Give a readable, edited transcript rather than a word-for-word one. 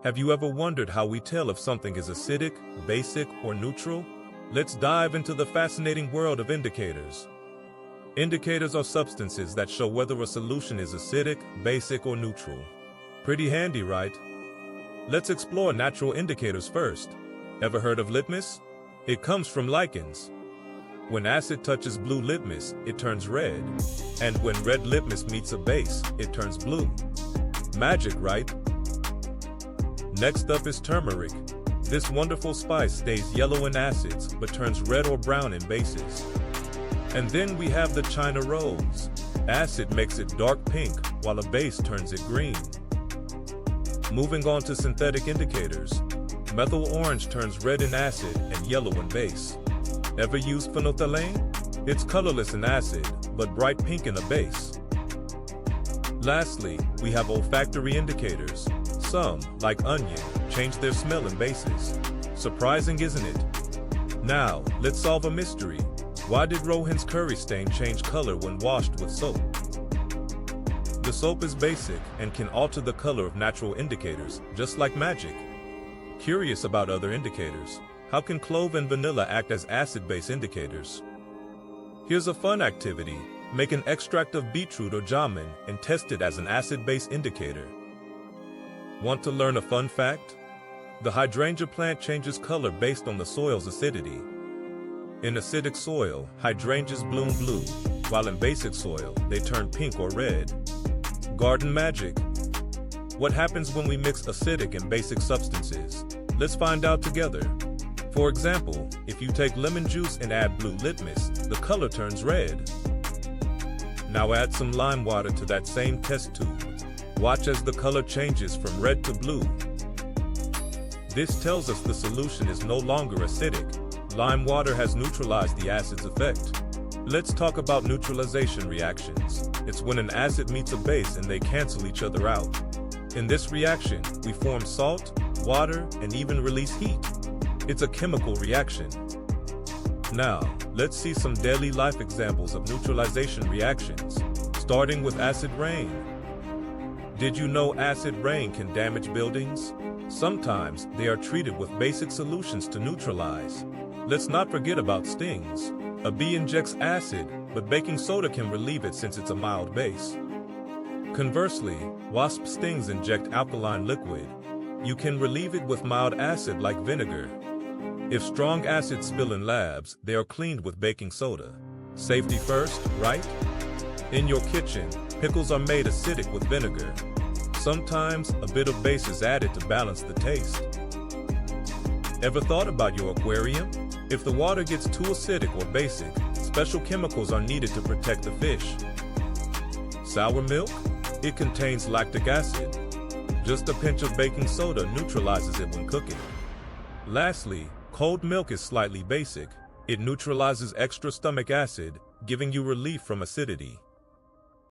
Have you ever wondered how we tell if something is acidic, basic, or neutral? Let's dive into the fascinating world of indicators. Indicators are substances that show whether a solution is acidic, basic, or neutral. Pretty handy, right? Let's explore natural indicators first. Ever heard of litmus? It comes from lichens. When acid touches blue litmus, it turns red. And when red litmus meets a base, it turns blue. Magic, right? Next up is turmeric. This wonderful spice stays yellow in acids, but turns red or brown in bases. And then we have the China rose. Acid makes it dark pink, while a base turns it green. Moving on to synthetic indicators. Methyl orange turns red in acid and yellow in base. Ever use phenolphthalein? It's colorless in acid, but bright pink in a base. Lastly, we have olfactory indicators. Some, like onion, change their smell in bases. Surprising, isn't it? Now, let's solve a mystery. Why did Rohin's curry stain change color when washed with soap? The soap is basic and can alter the color of natural indicators, just like magic. Curious about other indicators. How can clove and vanilla act as acid-base indicators? Here's a fun activity. Make an extract of beetroot or jamun and test it as an acid-base indicator. Want to learn a fun fact? The hydrangea plant changes color based on the soil's acidity. In acidic soil, hydrangeas bloom blue, while in basic soil, they turn pink or red. Garden magic. What happens when we mix acidic and basic substances? Let's find out together. For example, if you take lemon juice and add blue litmus, the color turns red. Now add some lime water to that same test tube. Watch as the color changes from red to blue. This tells us the solution is no longer acidic. Lime water has neutralized the acid's effect. Let's talk about neutralization reactions. It's when an acid meets a base and they cancel each other out. In this reaction, we form salt, water, and even release heat. It's a chemical reaction. Now, let's see some daily life examples of neutralization reactions, starting with acid rain. Did you know acid rain can damage buildings? Sometimes they are treated with basic solutions to neutralize. Let's not forget about stings. A bee injects acid, but baking soda can relieve it since it's a mild base. Conversely, wasp stings inject alkaline liquid. You can relieve it with mild acid like vinegar. If strong acids spill in labs, they are cleaned with baking soda. Safety first, right? In your kitchen, pickles are made acidic with vinegar. Sometimes, a bit of base is added to balance the taste. Ever thought about your aquarium? If the water gets too acidic or basic, special chemicals are needed to protect the fish. Sour milk? It contains lactic acid. Just a pinch of baking soda neutralizes it when cooking. Lastly, cold milk is slightly basic. It neutralizes extra stomach acid, giving you relief from acidity.